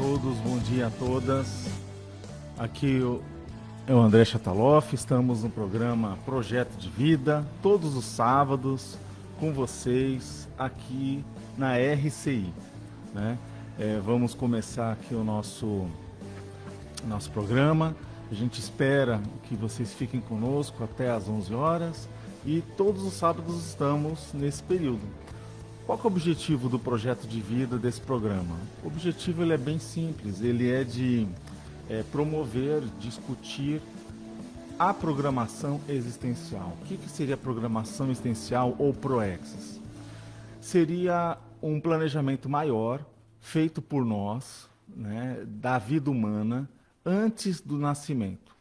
todos, bom dia a todas. Aqui é o André Chataloff, estamos no programa Projeto de Vida, todos os sábados, com vocês aqui na RCI, né? Vamos começar aqui o nosso programa. A gente espera que vocês fiquem conosco até às 11 horas e todos os sábados estamos nesse período. Qual que é o objetivo do projeto de vida desse programa? O objetivo ele é bem simples, ele é de promover, discutir a programação existencial. O que seria programação existencial ou ProExis? Seria um planejamento maior feito por nós, né, da vida humana antes do nascimento.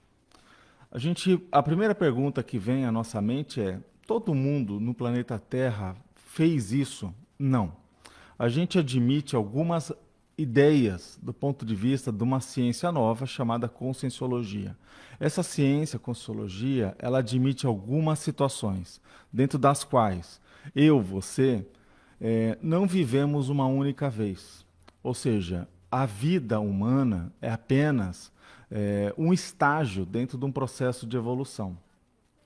A primeira pergunta que vem à nossa mente é: todo mundo no planeta Terra fez isso? Não. A gente admite algumas ideias do ponto de vista de uma ciência nova chamada Conscienciologia. Essa ciência, Conscienciologia, ela admite algumas situações, dentro das quais você, não vivemos uma única vez. Ou seja, a vida humana é apenas um estágio dentro de um processo de evolução.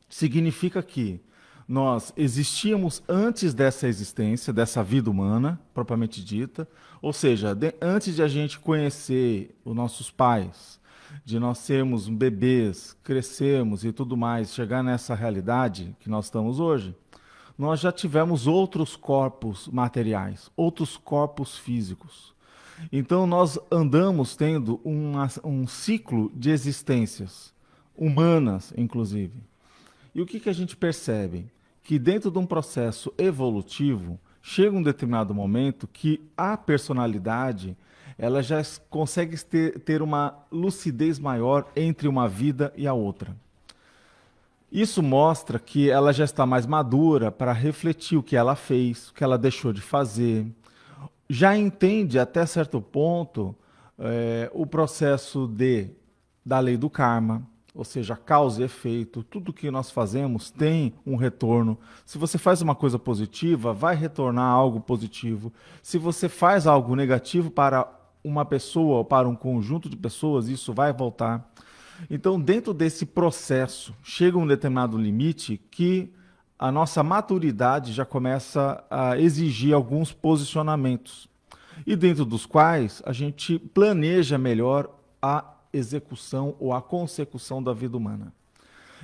Significa que nós existíamos antes dessa existência, dessa vida humana, propriamente dita, ou seja, antes de a gente conhecer os nossos pais, de nós sermos bebês, crescermos e tudo mais, chegar nessa realidade que nós estamos hoje, nós já tivemos outros corpos materiais, outros corpos físicos. Então nós andamos tendo um ciclo de existências, humanas inclusive. E o que a gente percebe? Que dentro de um processo evolutivo, chega um determinado momento que a personalidade ela já consegue ter uma lucidez maior entre uma vida e a outra. Isso mostra que ela já está mais madura para refletir o que ela fez, o que ela deixou de fazer. Já entende até certo ponto o processo da lei do karma, ou seja, causa e efeito. Tudo que nós fazemos tem um retorno. Se você faz uma coisa positiva, vai retornar algo positivo. Se você faz algo negativo para uma pessoa ou para um conjunto de pessoas, isso vai voltar. Então, dentro desse processo, chega um determinado limite que a nossa maturidade já começa a exigir alguns posicionamentos, e dentro dos quais a gente planeja melhor a execução ou a consecução da vida humana.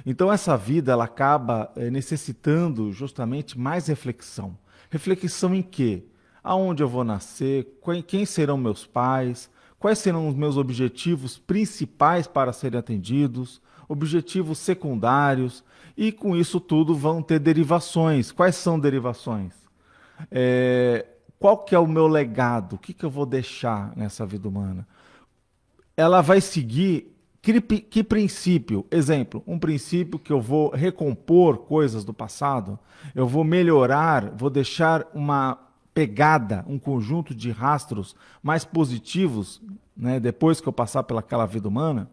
Então essa vida ela acaba necessitando justamente mais reflexão. Reflexão em quê? Aonde eu vou nascer? Quem serão meus pais? Quais serão os meus objetivos principais para serem atendidos? Objetivos secundários? E com isso tudo vão ter derivações. Quais são derivações? Qual que é o meu legado? O que eu vou deixar nessa vida humana? Ela vai seguir que princípio? Exemplo, um princípio que eu vou recompor coisas do passado, eu vou melhorar, vou deixar uma pegada, um conjunto de rastros mais positivos, né, depois que eu passar pelaquela vida humana.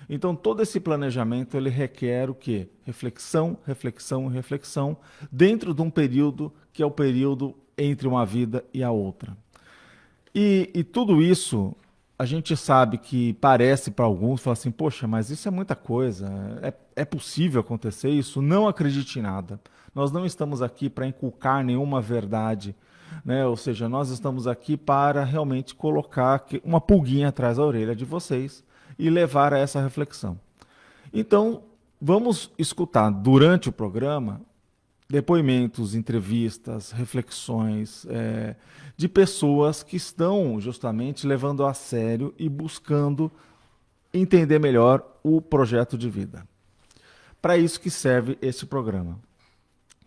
Então, todo esse planejamento ele requer o quê? Reflexão, reflexão, reflexão, dentro de um período que é o período entre uma vida e a outra. E tudo isso a gente sabe que parece para alguns, fala assim, poxa, mas isso é muita coisa, é possível acontecer isso? Não acredite em nada. Nós não estamos aqui para inculcar nenhuma verdade, né? Ou seja, nós estamos aqui para realmente colocar uma pulguinha atrás da orelha de vocês e levar a essa reflexão. Então, vamos escutar durante o programa depoimentos, entrevistas, reflexões de pessoas que estão justamente levando a sério e buscando entender melhor o projeto de vida. Para isso que serve esse programa.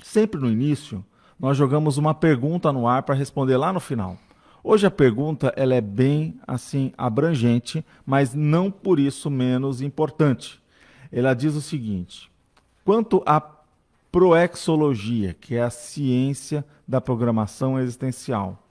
Sempre no início, nós jogamos uma pergunta no ar para responder lá no final. Hoje a pergunta ela é bem assim abrangente, mas não por isso menos importante. Ela diz o seguinte: quanto à proexologia, que é a ciência da programação existencial,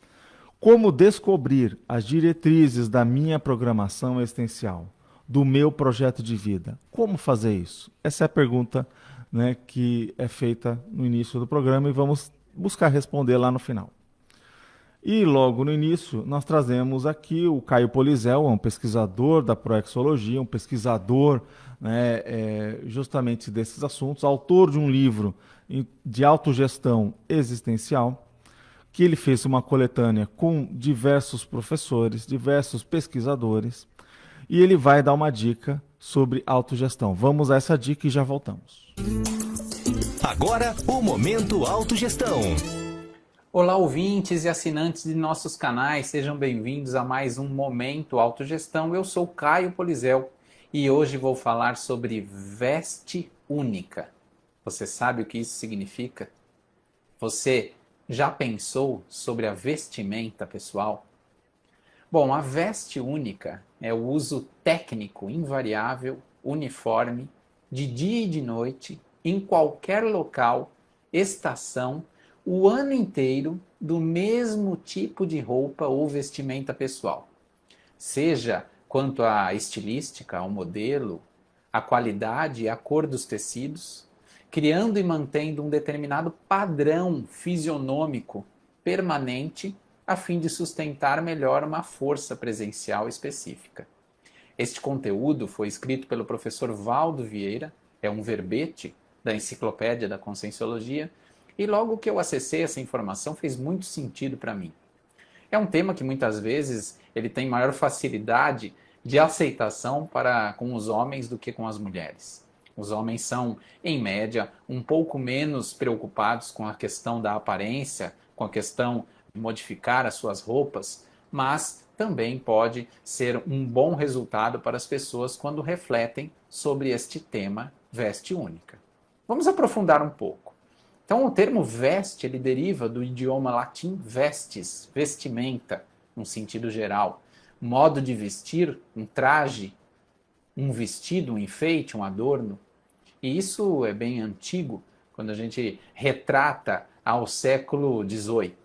como descobrir as diretrizes da minha programação existencial, do meu projeto de vida? Como fazer isso? Essa é a pergunta, né, que é feita no início do programa e vamos buscar responder lá no final. E logo no início, nós trazemos aqui o Caio Polizel, um pesquisador da Proexologia, um pesquisador, né, justamente desses assuntos, autor de um livro de autogestão existencial, que ele fez uma coletânea com diversos professores, diversos pesquisadores, e ele vai dar uma dica sobre autogestão. Vamos a essa dica e já voltamos. Agora, o Momento Autogestão. Olá, ouvintes e assinantes de nossos canais, sejam bem-vindos a mais um Momento Autogestão. Eu sou Caio Polizel e hoje vou falar sobre veste única. Você sabe o que isso significa? Você já pensou sobre a vestimenta pessoal? Bom, a veste única é o uso técnico, invariável, uniforme, de dia e de noite, em qualquer local, estação, o ano inteiro, do mesmo tipo de roupa ou vestimenta pessoal. Seja quanto à estilística, ao modelo, a qualidade e a cor dos tecidos, criando e mantendo um determinado padrão fisionômico permanente a fim de sustentar melhor uma força presencial específica. Este conteúdo foi escrito pelo professor Valdo Vieira, é um verbete da Enciclopédia da Conscienciologia, e logo que eu acessei essa informação fez muito sentido para mim. É um tema que muitas vezes ele tem maior facilidade de aceitação para com os homens do que com as mulheres. Os homens são, em média, um pouco menos preocupados com a questão da aparência, com a questão de modificar as suas roupas, mas também pode ser um bom resultado para as pessoas quando refletem sobre este tema veste única. Vamos aprofundar um pouco. Então, o termo veste, ele deriva do idioma latim vestis, vestimenta, num sentido geral. Modo de vestir, um traje, um vestido, um enfeite, um adorno. E isso é bem antigo, quando a gente retrata ao século XVIII.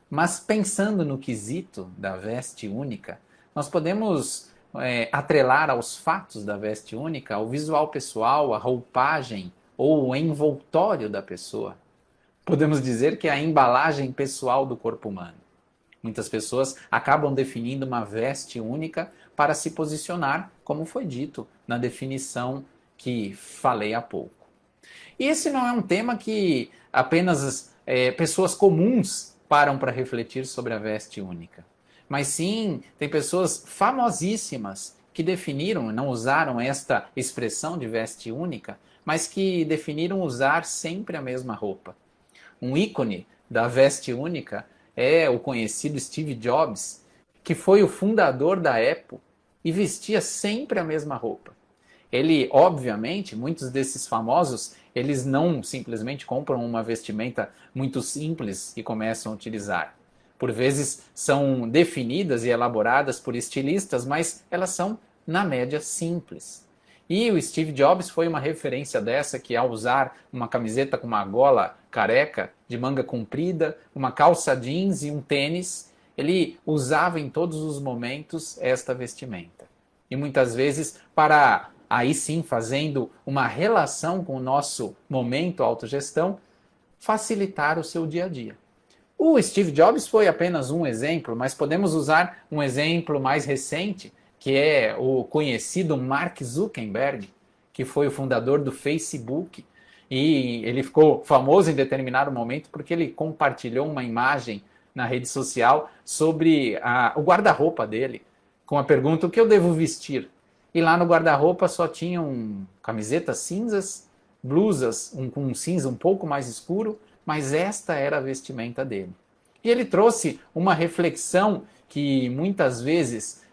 Mas pensando no quesito da veste única, nós podemos atrelar aos fatos da veste única o visual pessoal, a roupagem, ou o envoltório da pessoa. Podemos dizer que é a embalagem pessoal do corpo humano. Muitas pessoas acabam definindo uma veste única para se posicionar, como foi dito na definição que falei há pouco. E esse não é um tema que apenas pessoas comuns param para refletir sobre a veste única. Mas sim, tem pessoas famosíssimas que definiram, não usaram esta expressão de veste única, mas que definiram usar sempre a mesma roupa. Um ícone da veste única é o conhecido Steve Jobs, que foi o fundador da Apple e vestia sempre a mesma roupa. Ele, obviamente, muitos desses famosos, eles não simplesmente compram uma vestimenta muito simples e começam a utilizar. Por vezes são definidas e elaboradas por estilistas, mas elas são, na média, simples. E o Steve Jobs foi uma referência dessa, que ao usar uma camiseta com uma gola careca, de manga comprida, uma calça jeans e um tênis, ele usava em todos os momentos esta vestimenta. E muitas vezes, para aí sim, fazendo uma relação com o nosso momento autogestão, facilitar o seu dia a dia. O Steve Jobs foi apenas um exemplo, mas podemos usar um exemplo mais recente, que é o conhecido Mark Zuckerberg, que foi o fundador do Facebook, e ele ficou famoso em determinado momento porque ele compartilhou uma imagem na rede social sobre o guarda-roupa dele, com a pergunta: o que eu devo vestir? E lá no guarda-roupa só tinham camisetas cinzas, blusas com um cinza um pouco mais escuro, mas esta era a vestimenta dele. E ele trouxe uma reflexão que muitas vezes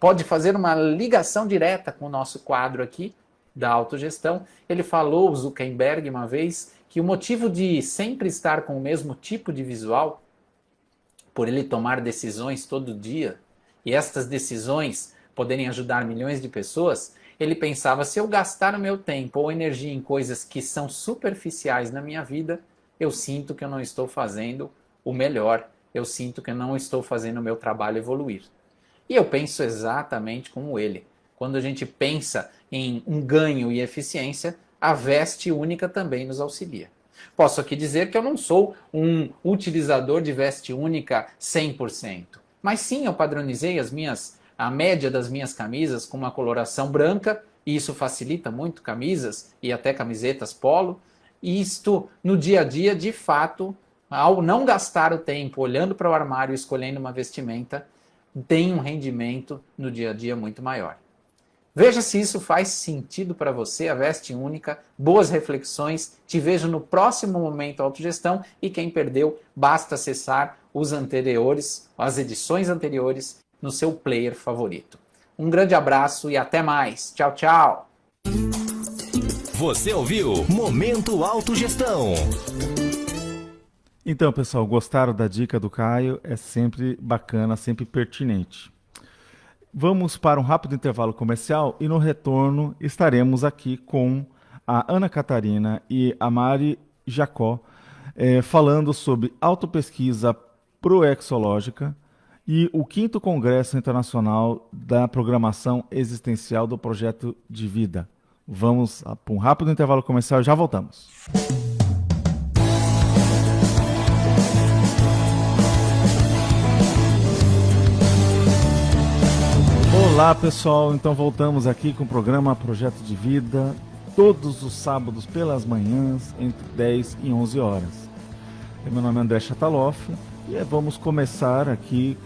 pode fazer uma ligação direta com o nosso quadro aqui da autogestão. Ele falou, Zuckerberg, uma vez, que o motivo de sempre estar com o mesmo tipo de visual, por ele tomar decisões todo dia, e estas decisões poderem ajudar milhões de pessoas, ele pensava: se eu gastar o meu tempo ou energia em coisas que são superficiais na minha vida, eu sinto que eu não estou fazendo o melhor, eu sinto que eu não estou fazendo o meu trabalho evoluir. E eu penso exatamente como ele. Quando a gente pensa em um ganho e eficiência, a veste única também nos auxilia. Posso aqui dizer que eu não sou um utilizador de veste única 100%, mas sim eu padronizei a média das minhas camisas com uma coloração branca, e isso facilita muito camisas e até camisetas polo. E isto no dia a dia, de fato, ao não gastar o tempo olhando para o armário e escolhendo uma vestimenta, tem um rendimento no dia a dia muito maior. Veja se isso faz sentido para você, a veste única. Boas reflexões. Te vejo no próximo Momento Autogestão, e quem perdeu, basta acessar as edições anteriores no seu player favorito. Um grande abraço e até mais. Tchau, tchau. Você ouviu Momento Autogestão. Então, pessoal, gostaram da dica do Caio? É sempre bacana, sempre pertinente. Vamos para um rápido intervalo comercial e no retorno estaremos aqui com a Ana Catarina e a Mari Jacó falando sobre autopesquisa proexológica e o 5º Congresso Internacional da Programação Existencial do Projeto de Vida. Vamos para um rápido intervalo comercial e já voltamos. Olá, pessoal, então voltamos aqui com o programa Projeto de Vida, todos os sábados pelas manhãs, entre 10 e 11 horas. Meu nome é André Chataloff e vamos começar aqui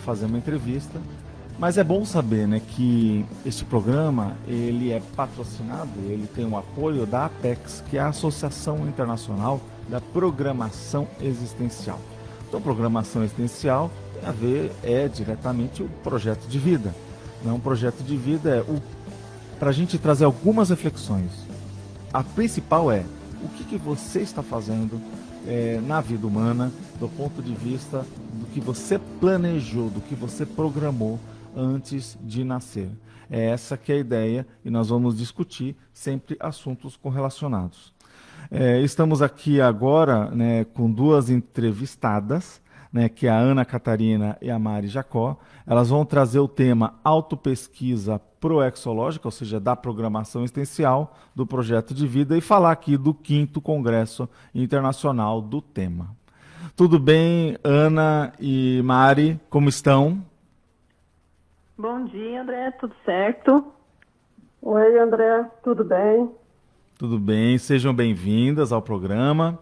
fazer uma entrevista, mas é bom saber, né, que este programa ele é patrocinado, ele tem o apoio da APEX, que é a Associação Internacional da Programação Existencial. Então, programação existencial tem a ver diretamente o projeto de vida. Um projeto de vida para a gente trazer algumas reflexões. A principal o que você está fazendo na vida humana, do ponto de vista do que você planejou, do que você programou antes de nascer. É essa que é a ideia e nós vamos discutir sempre assuntos correlacionados. Estamos aqui agora, né, com duas entrevistadas, né, que é a Ana Catarina e a Mari Jacó. Elas vão trazer o tema autopesquisa proexológica, ou seja, da programação existencial do projeto de vida, e falar aqui do 5º Congresso Internacional do tema. Tudo bem, Ana e Mari, como estão? Bom dia, André, tudo certo? Oi, André, tudo bem? Tudo bem, sejam bem-vindas ao programa.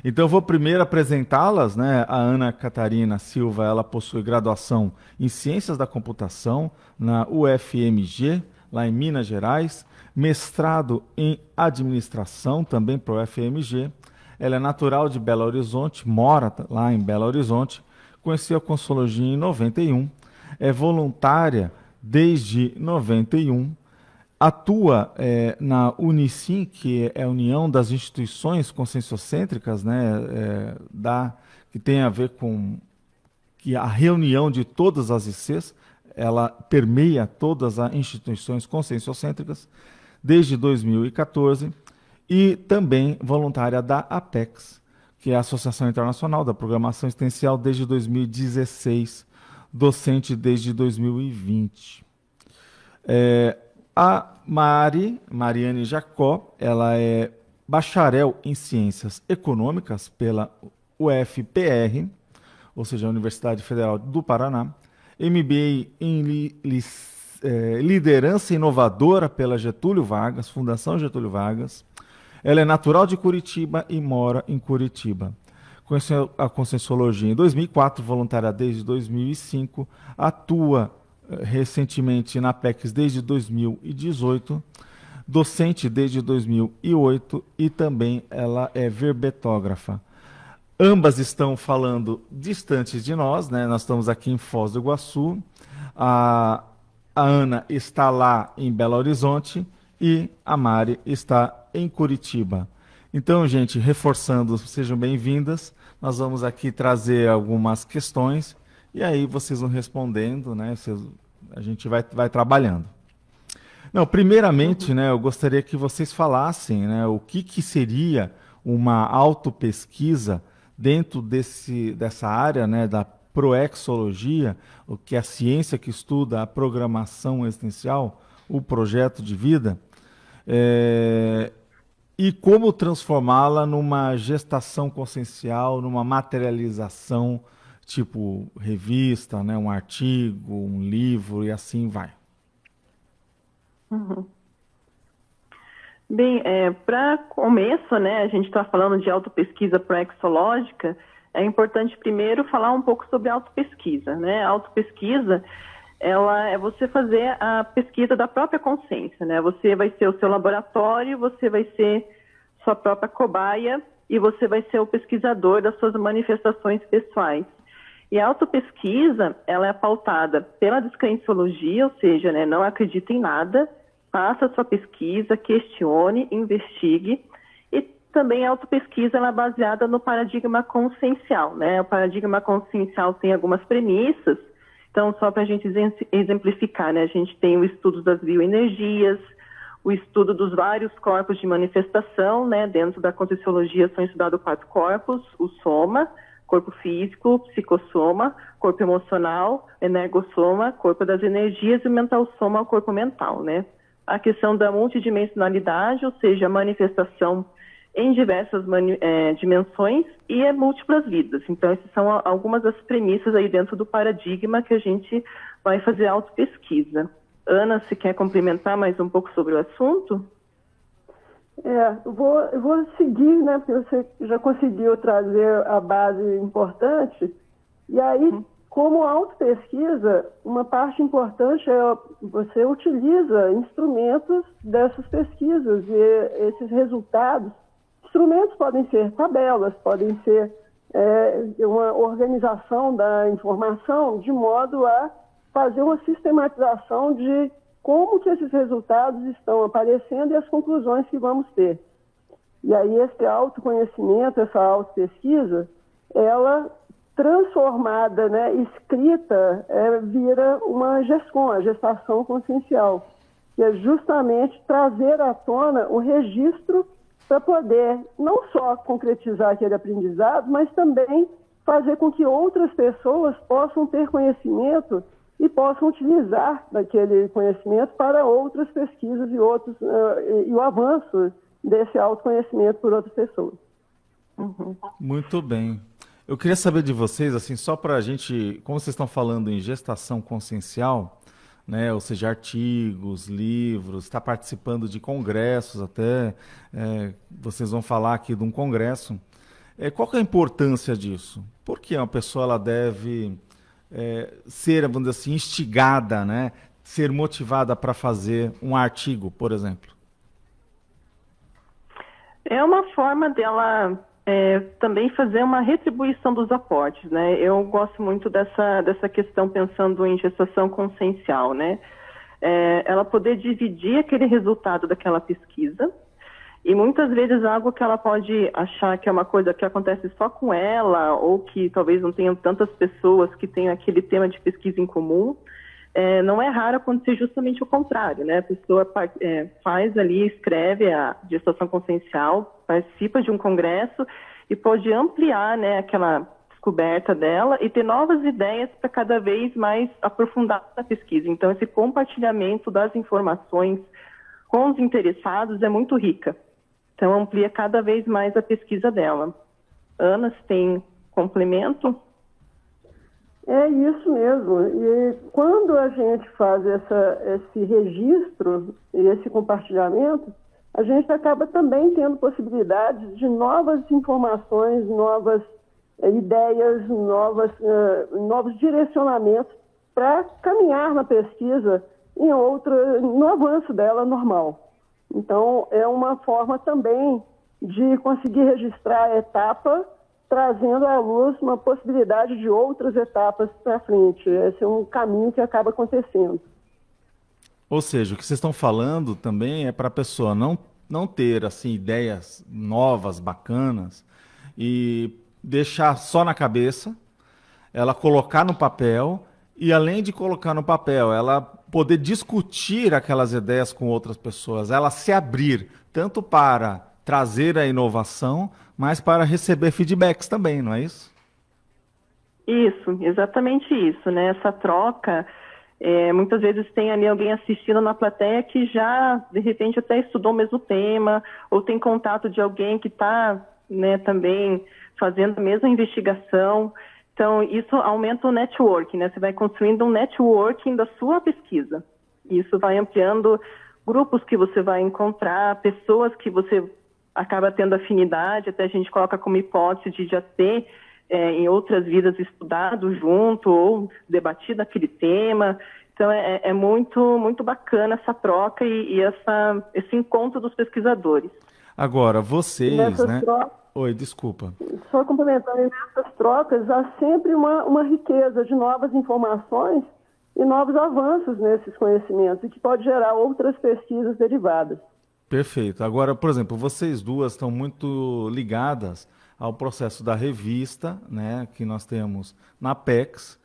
Então eu vou primeiro apresentá-las, né? A Ana Catarina Silva, ela possui graduação em Ciências da Computação na UFMG, lá em Minas Gerais, mestrado em Administração, também para o UFMG. Ela é natural de Belo Horizonte, mora lá em Belo Horizonte, conheceu a Consologia em 91, é voluntária desde 91, atua na Unicim, que é a União das Instituições Conscienciocêntricas, né, que tem a ver com que a reunião de todas as ICs, ela permeia todas as instituições conscienciocêntricas desde 2014, e também voluntária da APEX, que é a Associação Internacional da Programação Existencial desde 2016, docente desde 2020. A Mariane Jacó, ela é bacharel em Ciências Econômicas pela UFPR, ou seja, a Universidade Federal do Paraná, MBA em Liderança Inovadora pela Getúlio Vargas, Fundação Getúlio Vargas. Ela é natural de Curitiba e mora em Curitiba. Conheceu a Conscienciologia em 2004, voluntária desde 2005, atua recentemente na APEX desde 2018, docente desde 2008 e também ela é verbetógrafa. Ambas estão falando distantes de nós, né? Nós estamos aqui em Foz do Iguaçu, a Ana está lá em Belo Horizonte e a Mari está em Curitiba. Então, gente, reforçando, sejam bem-vindas, nós vamos aqui trazer algumas questões e aí vocês vão respondendo, né? A gente vai trabalhando. Não, primeiramente, né, eu gostaria que vocês falassem, né, o que seria uma autopesquisa dentro dessa área, né, da proexologia, o que é a ciência que estuda a programação existencial, o projeto de vida. e como transformá-la numa gestação consciencial, numa materialização, tipo revista, né, um artigo, um livro e assim vai. Uhum. Bem, para começo, né, a gente está falando de autopesquisa proexológica, é importante primeiro falar um pouco sobre autopesquisa, né? A autopesquisa, ela é você fazer a pesquisa da própria consciência, né? Você vai ser o seu laboratório, você vai ser sua própria cobaia e você vai ser o pesquisador das suas manifestações pessoais. E a autopesquisa, ela é pautada pela descrenciologia, ou seja, né, não acredita em nada, faça a sua pesquisa, questione, investigue. E também a autopesquisa ela é baseada no paradigma consciencial, né? O paradigma consciencial tem algumas premissas. Então, só para a gente exemplificar, né? A gente tem o estudo das bioenergias, o estudo dos vários corpos de manifestação, né? Dentro da conscienciologia são estudados 4 corpos, o soma, corpo físico, psicossoma, corpo emocional, energossoma, corpo das energias e o mental soma, o corpo mental, né? A questão da multidimensionalidade, ou seja, a manifestação em diversas dimensões e múltiplas vidas. Então, essas são algumas das premissas aí dentro do paradigma que a gente vai fazer autopesquisa. Ana, se quer complementar mais um pouco sobre o assunto? Eu vou seguir, né, porque você já conseguiu trazer a base importante. E aí, como autopesquisa, uma parte importante é você utiliza instrumentos dessas pesquisas e esses resultados. Instrumentos podem ser tabelas, podem ser uma organização da informação de modo a fazer uma sistematização de como que esses resultados estão aparecendo e as conclusões que vamos ter. E aí esse autoconhecimento, essa autopesquisa, ela transformada, né, escrita, vira uma GESCOM, a gestação consciencial, que é justamente trazer à tona o registro para poder não só concretizar aquele aprendizado, mas também fazer com que outras pessoas possam ter conhecimento e possam utilizar daquele conhecimento para outras pesquisas e o avanço desse autoconhecimento por outras pessoas. Muito bem. Eu queria saber de vocês, assim, só para a gente, como vocês estão falando em gestação consciencial, né, ou seja, artigos, livros, está participando de congressos até, vocês vão falar aqui de um congresso. Qual que é a importância disso? Por que uma pessoa ela deve ser, vamos dizer assim, instigada, né, ser motivada para fazer um artigo, por exemplo? É uma forma dela também fazer uma retribuição dos aportes, né? Eu gosto muito dessa questão pensando em gestação consciencial, né? Ela poder dividir aquele resultado daquela pesquisa e muitas vezes algo que ela pode achar que é uma coisa que acontece só com ela ou que talvez não tenham tantas pessoas que tenham aquele tema de pesquisa em comum, não é raro acontecer justamente o contrário, né? A pessoa faz ali, escreve a gestação consciencial, participa de um congresso e pode ampliar, né, aquela descoberta dela e ter novas ideias para cada vez mais aprofundar a pesquisa. Então, esse compartilhamento das informações com os interessados é muito rica. Então, amplia cada vez mais a pesquisa dela. Ana, você tem complemento? É isso mesmo. E quando a gente faz esse registro e esse compartilhamento, a gente acaba também tendo possibilidades de novas informações, novas ideias, novos direcionamentos para caminhar na pesquisa no avanço dela normal. Então, é uma forma também de conseguir registrar a etapa, trazendo à luz uma possibilidade de outras etapas para frente. Esse é um caminho que acaba acontecendo. Ou seja, o que vocês estão falando também é para a pessoa não ter assim, ideias novas, bacanas, e deixar só na cabeça, ela colocar no papel, e além de colocar no papel, ela poder discutir aquelas ideias com outras pessoas, ela se abrir tanto para trazer a inovação, mas para receber feedbacks também, não é isso? Isso, exatamente isso, né? Essa troca Muitas vezes tem ali alguém assistindo na plateia que já, de repente, até estudou o mesmo tema, ou tem contato de alguém que está, né, também fazendo a mesma investigação. Então, isso aumenta o networking, né? Você vai construindo um networking da sua pesquisa. Isso vai ampliando grupos que você vai encontrar, pessoas que você acaba tendo afinidade, até a gente coloca como hipótese de já ter em outras vidas estudado junto ou debatido aquele tema. Então é muito, muito bacana essa troca e esse encontro dos pesquisadores. Agora, vocês, né? Oi, desculpa. Só complementando, nessas trocas há sempre uma riqueza de novas informações e novos avanços nesses conhecimentos, e que pode gerar outras pesquisas derivadas. Perfeito. Agora, por exemplo, vocês duas estão muito ligadas ao processo da revista, né, que nós temos na Apex,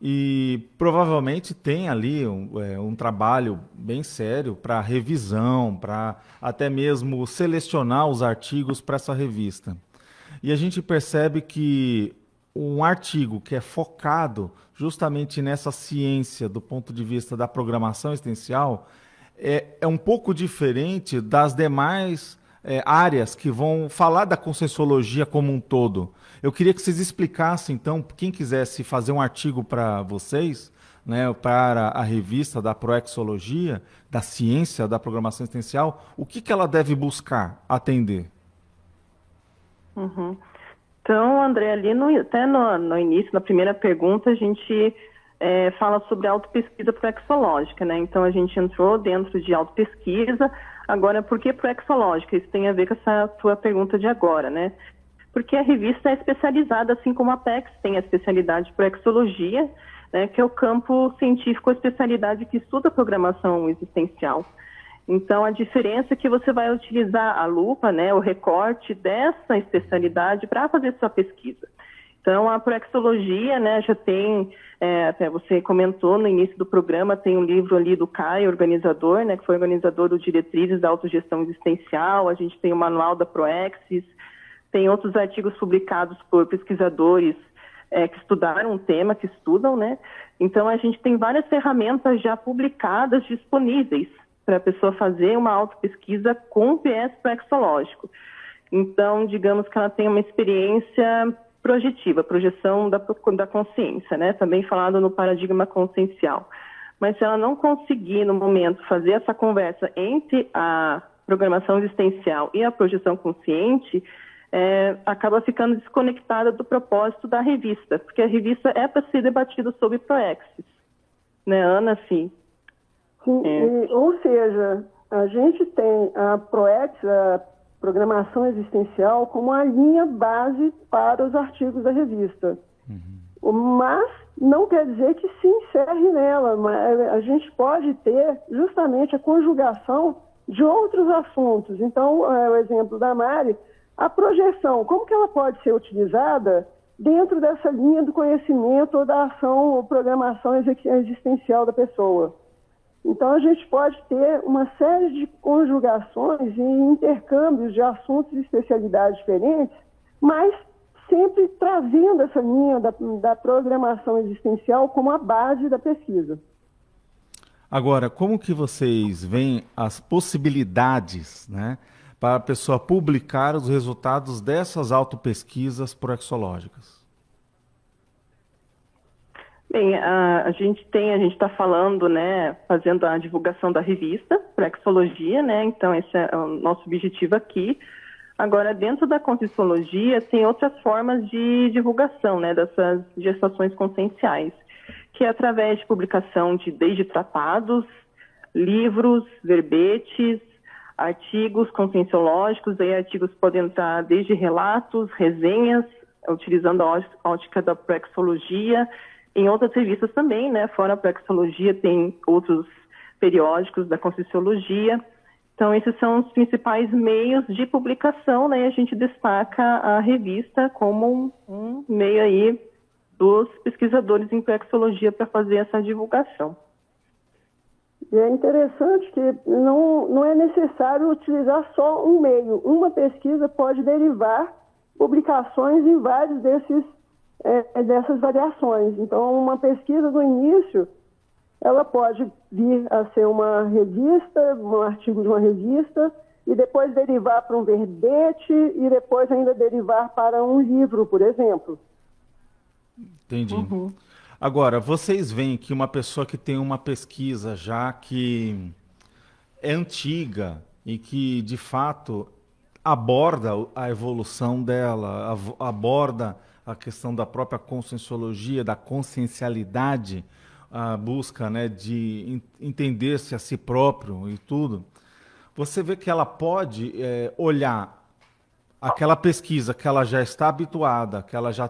e provavelmente tem ali um trabalho bem sério para revisão, para até mesmo selecionar os artigos para essa revista. E a gente percebe que um artigo que é focado justamente nessa ciência do ponto de vista da programação existencial é um pouco diferente das demais áreas que vão falar da conscienciologia como um todo. Eu queria que vocês explicassem, então, quem quisesse fazer um artigo para vocês, né, para a revista da Proexologia, da ciência da programação existencial, o que ela deve buscar atender? Uhum. Então, André, ali até no início, na primeira pergunta, a gente fala sobre autopesquisa proexológica, né? Então, a gente entrou dentro de autopesquisa. Agora, por que proexológica? Isso tem a ver com essa tua pergunta de agora, né? Porque a revista é especializada, assim como a Apex tem a especialidade de proexologia, né, que é o campo científico, a especialidade que estuda programação existencial. Então, a diferença é que você vai utilizar a lupa, né, o recorte dessa especialidade para fazer sua pesquisa. Então, a proexologia, né, já tem, até você comentou no início do programa, tem um livro ali do Caio, organizador, né, que foi organizador do Diretrizes da Autogestão Existencial. A gente tem o Manual da Proexis, tem outros artigos publicados por pesquisadores que estudaram um tema, que estudam, né. Então, a gente tem várias ferramentas já publicadas disponíveis para a pessoa fazer uma autopesquisa com viés proexológico. Então, digamos que ela tem uma experiência projetiva, projeção da consciência, né? Também falado no paradigma consciencial. Mas se ela não conseguir, no momento, fazer essa conversa entre a programação existencial e a projeção consciente, acaba ficando desconectada do propósito da revista, porque a revista é para ser debatida sobre proexis. Né, Ana? Sim. Sim, ou seja, a gente tem a proexis, a programação existencial, como a linha base para os artigos da revista. Mas não quer dizer que se encerre nela, mas a gente pode ter justamente a conjugação de outros assuntos. Então, o exemplo da Mari, a projeção, como que ela pode ser utilizada dentro dessa linha do conhecimento ou da ação ou programação existencial da pessoa? Então, a gente pode ter uma série de conjugações e intercâmbios de assuntos e especialidades diferentes, mas sempre trazendo essa linha da programação existencial como a base da pesquisa. Agora, como que vocês veem as possibilidades, né, para a pessoa publicar os resultados dessas autopesquisas proexológicas? Bem, a gente está falando, né, fazendo a divulgação da revista Proexologia, né, então esse é o nosso objetivo aqui. Agora, dentro da conscienciologia, tem outras formas de divulgação, né, dessas gestações conscienciais, que é através de publicação desde tratados, livros, verbetes, artigos conscienciológicos, aí artigos podem entrar desde relatos, resenhas, utilizando a ótica da proexologia. Em outras revistas também, né? Fora a proexologia, tem outros periódicos da conscienciologia. Então, esses são os principais meios de publicação, né? E a gente destaca a revista como um meio aí dos pesquisadores em proexologia para fazer essa divulgação. E é interessante que não é necessário utilizar só um meio. Uma pesquisa pode derivar publicações em vários dessas variações. Então, uma pesquisa no início, ela pode vir a ser uma revista, um artigo de uma revista, e depois derivar para um verbete, e depois ainda derivar para um livro, por exemplo. Entendi. Agora, vocês veem que uma pessoa que tem uma pesquisa já que é antiga e que, de fato, aborda a evolução dela, aborda a questão da própria conscienciologia, da consciencialidade, a busca, né, de entender-se a si próprio e tudo, você vê que ela pode olhar aquela pesquisa que ela já está habituada, que ela já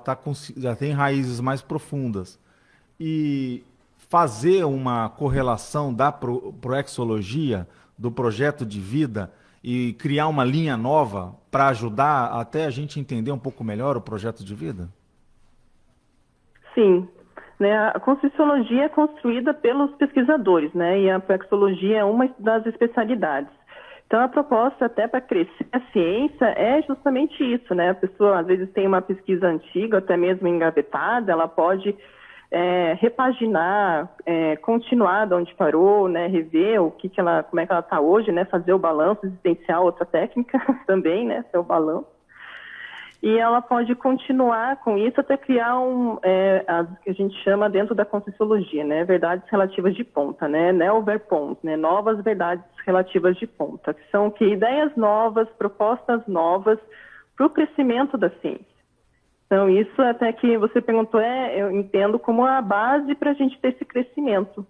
tem raízes mais profundas, e fazer uma correlação da proexologia, do projeto de vida, e criar uma linha nova para ajudar até a gente entender um pouco melhor o projeto de vida? Sim. Né, a Conscienciologia é construída pelos pesquisadores, né, e a proexologia é uma das especialidades. Então, a proposta até para crescer a ciência é justamente isso, né? A pessoa, às vezes, tem uma pesquisa antiga, até mesmo engavetada, ela pode repaginar, continuar de onde parou, né? Rever como é que ela está hoje, né? Fazer o balanço existencial, outra técnica também, né? Ser o balanço. E ela pode continuar com isso até criar que a gente chama dentro da Conscienciologia, né, verdades relativas de ponta, né, Neo-Verpons, né, novas verdades relativas de ponta, que são ideias novas, propostas novas para o crescimento da ciência. Então, isso até que você perguntou, eu entendo como a base para a gente ter esse crescimento.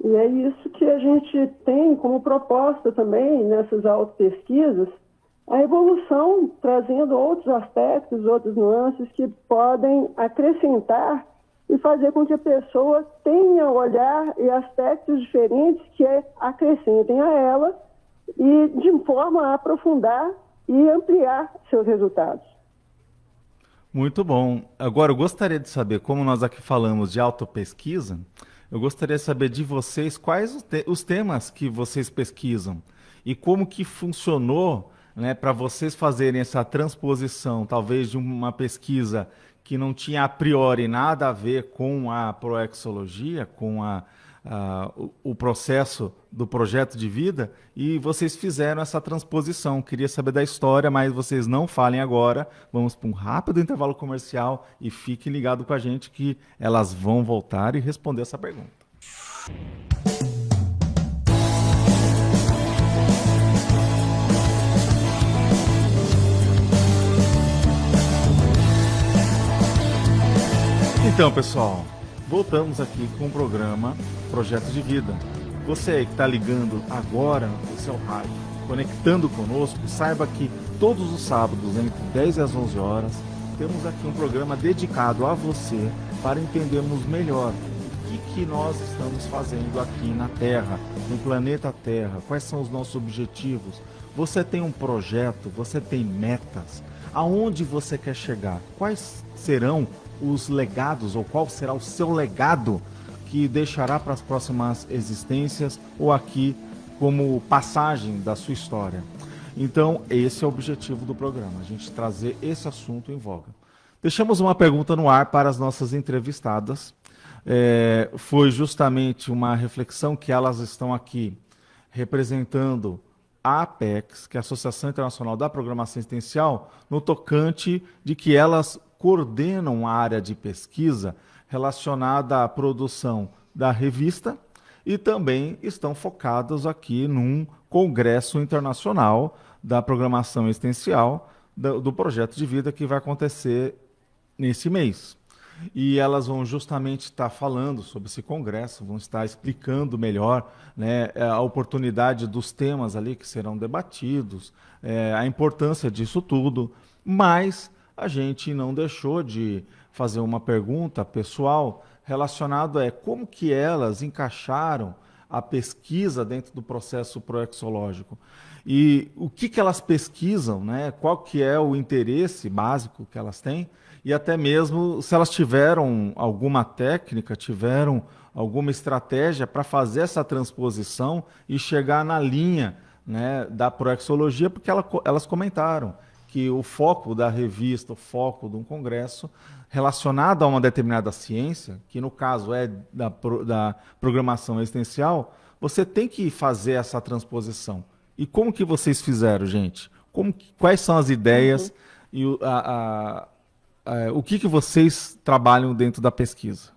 E é isso que a gente tem como proposta também nessas autopesquisas, a evolução trazendo outros aspectos, outras nuances que podem acrescentar e fazer com que a pessoa tenha olhar e aspectos diferentes que acrescentem a ela e de forma a aprofundar e ampliar seus resultados. Muito bom. Agora, eu gostaria de saber, como nós aqui falamos de autopesquisa, eu gostaria de saber de vocês quais os temas que vocês pesquisam e como que funcionou, né, para vocês fazerem essa transposição, talvez de uma pesquisa que não tinha a priori nada a ver com a proexologia, com o processo do projeto de vida, e vocês fizeram essa transposição. Queria saber da história, mas vocês não falem agora. Vamos para um rápido intervalo comercial e fiquem ligados com a gente que elas vão voltar e responder essa pergunta. Então, pessoal, voltamos aqui com o programa Projeto de Vida. Você aí que está ligando agora no seu rádio, conectando conosco, saiba que todos os sábados, entre 10 e as 11 horas, temos aqui um programa dedicado a você para entendermos melhor o que nós estamos fazendo aqui na Terra, no planeta Terra, quais são os nossos objetivos. Você tem um projeto, você tem metas, aonde você quer chegar, quais serão os legados, ou qual será o seu legado que deixará para as próximas existências ou aqui como passagem da sua história. Então, esse é o objetivo do programa, a gente trazer esse assunto em voga. Deixamos uma pergunta no ar para as nossas entrevistadas. Foi justamente uma reflexão que elas estão aqui representando a APEX, que é a Associação Internacional da Programação Existencial, no tocante de que elas coordenam a área de pesquisa relacionada à produção da revista e também estão focados aqui num congresso internacional da programação existencial do projeto de vida que vai acontecer nesse mês. E elas vão justamente estar falando sobre esse congresso, vão estar explicando melhor, né, a oportunidade dos temas ali que serão debatidos, a importância disso tudo, mas a gente não deixou de fazer uma pergunta pessoal relacionada a como que elas encaixaram a pesquisa dentro do processo proexológico. E o que elas pesquisam, né? Qual que é o interesse básico que elas têm, e até mesmo se elas tiveram alguma técnica, tiveram alguma estratégia para fazer essa transposição e chegar na linha, né, da proexologia, porque elas comentaram que o foco da revista, o foco de um congresso relacionado a uma determinada ciência, que no caso é da programação existencial, você tem que fazer essa transposição. E como que vocês fizeram, gente? Quais são as ideias e o que vocês trabalham dentro da pesquisa?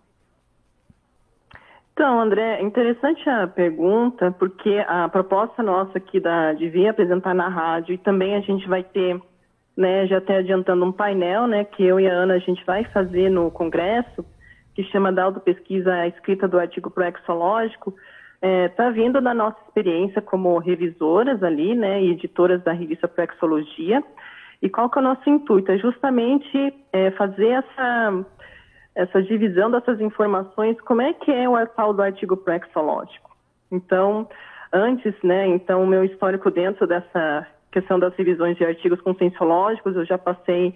Então, André, interessante a pergunta, porque a proposta nossa aqui de vir apresentar na rádio, e também a gente vai ter, né, já até adiantando um painel, né, que eu e a Ana a gente vai fazer no congresso, que chama da autopesquisa a escrita do artigo proexológico, está vindo da nossa experiência como revisoras ali, né, e editoras da revista Proexologia. E qual que é o nosso intuito? É justamente fazer essa divisão dessas informações, como é que é o tal do artigo proexológico. Então, antes, né, então o meu histórico dentro dessa questão das revisões de artigos conscienciológicos, eu já passei,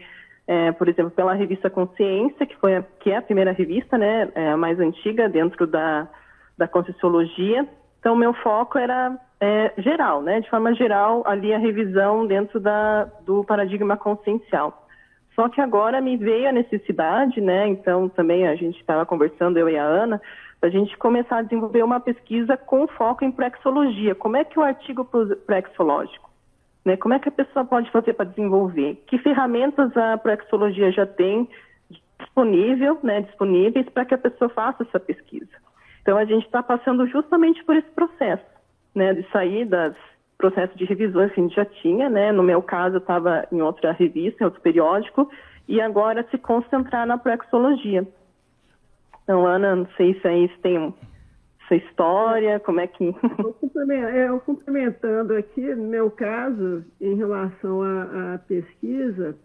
por exemplo, pela revista Consciência, que é a primeira revista, né, a mais antiga dentro da Conscienciologia. Então, meu foco era geral, né, de forma geral, ali a revisão dentro do paradigma consciencial. Só que agora me veio a necessidade, né, então também a gente estava conversando, eu e a Ana, para a gente começar a desenvolver uma pesquisa com foco em proexologia. Como é que o artigo proexológico, né, como é que a pessoa pode fazer para desenvolver? Que ferramentas a proexologia já tem disponíveis para que a pessoa faça essa pesquisa? Então a gente está passando justamente por esse processo, né, de sair das processo de revisões que a gente já tinha, né? No meu caso, eu estava em outra revista, em outro periódico, e agora se concentrar na proexologia. Então, Ana, não sei se aí tem essa história, como é que... Eu complementando aqui, no meu caso, em relação à pesquisa,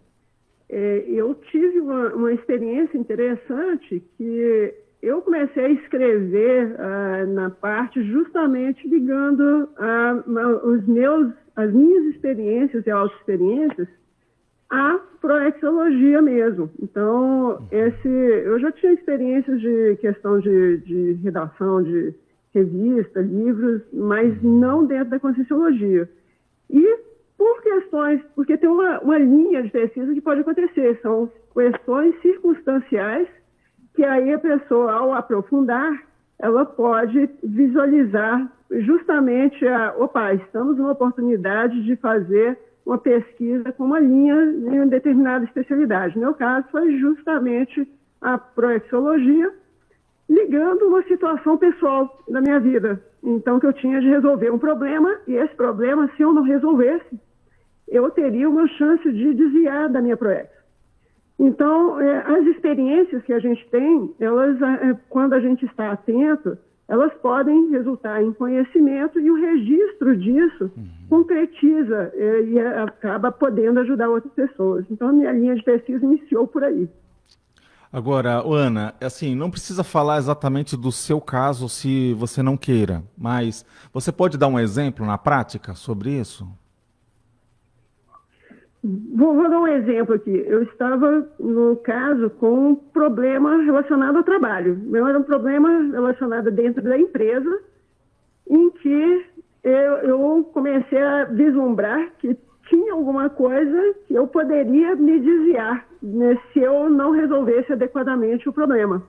eu tive uma experiência interessante que eu comecei a escrever na parte justamente ligando as minhas experiências e autoexperiências à proexologia mesmo. Então, eu já tinha experiências de questão de redação de revista, livros, mas não dentro da conscienciologia. E porque tem uma linha de pesquisa que pode acontecer, são questões circunstanciais que aí a pessoa, ao aprofundar, ela pode visualizar justamente estamos numa oportunidade de fazer uma pesquisa com uma linha em uma determinada especialidade. No meu caso, foi justamente a proexologia, ligando uma situação pessoal da minha vida. Então, que eu tinha de resolver um problema, e esse problema, se eu não resolvesse, eu teria uma chance de desviar da minha proex. Então, as experiências que a gente tem, elas, quando a gente está atento, elas podem resultar em conhecimento e o registro disso concretiza e acaba podendo ajudar outras pessoas. Então, a minha linha de pesquisa iniciou por aí. Agora, Ana, assim, não precisa falar exatamente do seu caso se você não queira, mas você pode dar um exemplo na prática sobre isso? Vou dar um exemplo aqui. Eu estava, no caso, com um problema relacionado ao trabalho. Era um problema relacionado dentro da empresa, em que eu comecei a vislumbrar que tinha alguma coisa que eu poderia me desviar, né, se eu não resolvesse adequadamente o problema.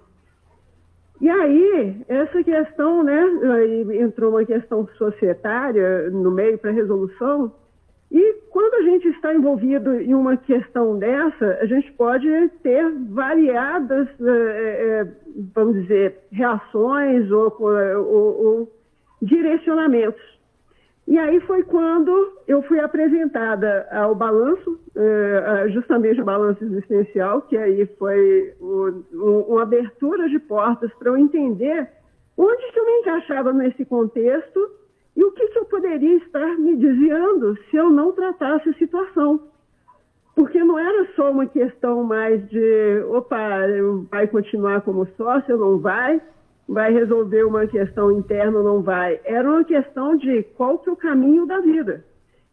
E aí, essa questão, né, aí entrou uma questão societária no meio para a resolução. E quando a gente está envolvido em uma questão dessa, a gente pode ter variadas, vamos dizer, reações ou direcionamentos. E aí foi quando eu fui apresentada ao balanço, justamente o balanço existencial, que aí foi uma abertura de portas para eu entender onde que eu me encaixava nesse contexto. E o que eu poderia estar me desviando se eu não tratasse a situação? Porque não era só uma questão mais de, vai continuar como sócio ou não vai resolver uma questão interna ou não vai. Era uma questão de qual que é o caminho da vida.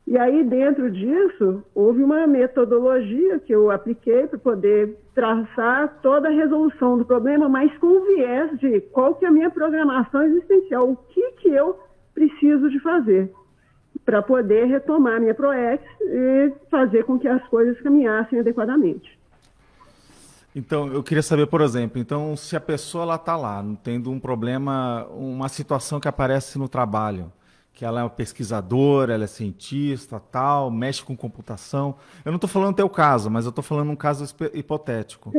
E aí, dentro disso, houve uma metodologia que eu apliquei para poder traçar toda a resolução do problema, mas com viés de qual que é a minha programação existencial, o que eu preciso de fazer. para poder retomar minha PROEX e fazer com que as coisas caminhassem adequadamente. Então, eu queria saber, por exemplo, então, se a pessoa está lá, tendo um problema, uma situação que aparece no trabalho, que ela é uma pesquisadora, ela é cientista, tal, mexe com computação. Eu não estou falando do teu caso, mas eu estou falando um caso hipotético.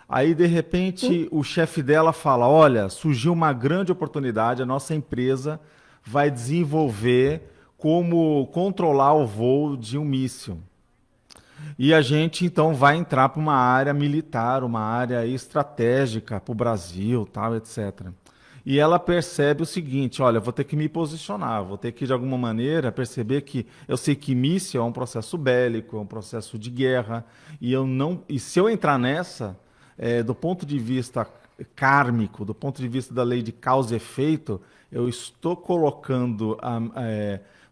Aí, de repente, o chefe dela fala, olha, surgiu uma grande oportunidade, a nossa empresa vai desenvolver como controlar o voo de um míssil. E a gente, então, vai entrar para uma área militar, uma área estratégica para o Brasil, tal, etc. E ela percebe o seguinte, olha, vou ter que me posicionar, vou ter que, de alguma maneira, perceber que eu sei que míssil é um processo bélico, é um processo de guerra, e se eu entrar nessa, do ponto de vista kármico, do ponto de vista da lei de causa e efeito, eu estou colocando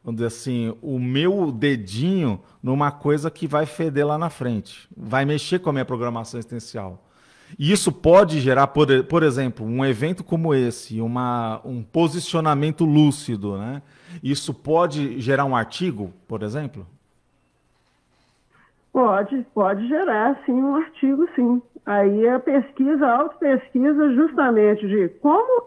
vamos dizer assim, o meu dedinho numa coisa que vai feder lá na frente, vai mexer com a minha programação existencial. E isso pode gerar, por exemplo, um evento como esse, um posicionamento lúcido, né? Isso pode gerar um artigo, por exemplo? Pode gerar, sim, um artigo, sim. Aí a autopesquisa justamente de como